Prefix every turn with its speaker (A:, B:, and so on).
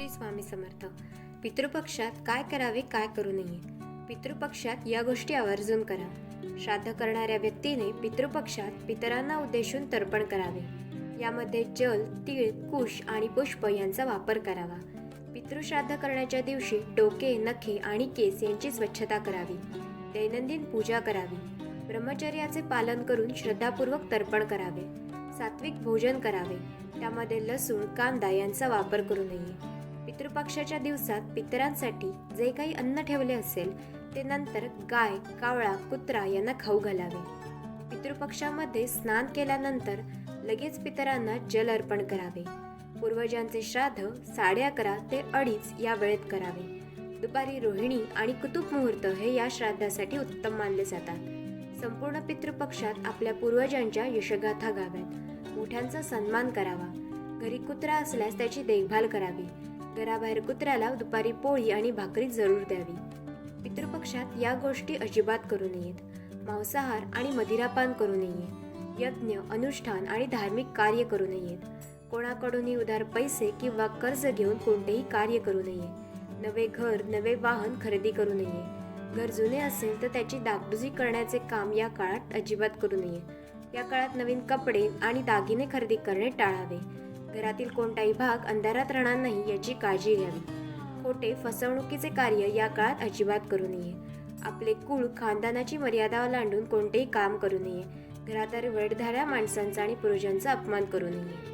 A: श्री स्वामी समर्थ. पितृपक्षात काय करावे, काय करू नये. पितृपक्षात या गोष्टी आवर्जून करा. श्राद्ध करणाऱ्या व्यक्तीने पितृपक्षात पितरांना उद्देशून तर्पण करावे. यामध्ये जल, तीळ, कुश आणि पुष्प यांचा वापर करावा. पितृश्राद्ध करण्याच्या दिवशी डोके, नखे आणि केस यांची स्वच्छता करावी. दैनंदिन पूजा करावी. ब्रह्मचर्याचे पालन करून श्रद्धापूर्वक तर्पण करावे. सात्विक भोजन करावे. त्यामध्ये लसूण, कांदा यांचा वापर करू नये. पितृपक्षाच्या दिवसात पितरांसाठी जे काही अन्न ठेवले असेल ते नंतर गाय, कावळा, कुत्रा यांना खाऊ घालावे. पितृपक्षामध्ये स्नान केल्यानंतर लगेच पितरांना जल अर्पण करावे. पूर्वजांचे श्राद्ध 11:30 ते 2:30 या वेळेत करावे. दुपारी रोहिणी आणि कुतुब मुहूर्त हे या श्राद्धासाठी उत्तम मानले जातात. संपूर्ण पितृपक्षात आपल्या पूर्वजांच्या यशगाथा गाव्यात. मोठ्यांचा सन्मान करावा. घरी कुत्रा असल्यास त्याची देखभाल करावी. घराबाहेर कुत्र्याला दुपारी पोळी आणि भाकरी जरूर द्यावी. पितृपक्षात या गोष्टी अजिबात करू नयेत. मांसाहार आणि मदिरापान करू नये. यज्ञ, अनुष्ठान आणि धार्मिक कार्य करू नयेत. कोणाकडूनही उधार पैसे किंवा कर्ज घेऊन कोणतेही कार्य करू नये. नवे घर, नवे वाहन खरेदी करू नये. घर जुने असेल तर त्याची डागडुजी करण्याचे काम या काळात अजिबात करू नये. या काळात नवीन कपडे आणि दागिने खरेदी करणे टाळावे. घरातील कोणताही भाग अंधारात राहणार नाही याची काळजी घ्यावी. खोटे, फसवणुकीचे कार्य या काळात अजिबात करू नये. आपले कुळ, खानदानाची मर्यादा ओलांडून कोणतेही काम करू नये. घरात वडधाऱ्या माणसांचा आणि पूर्वजांचा अपमान करू नये.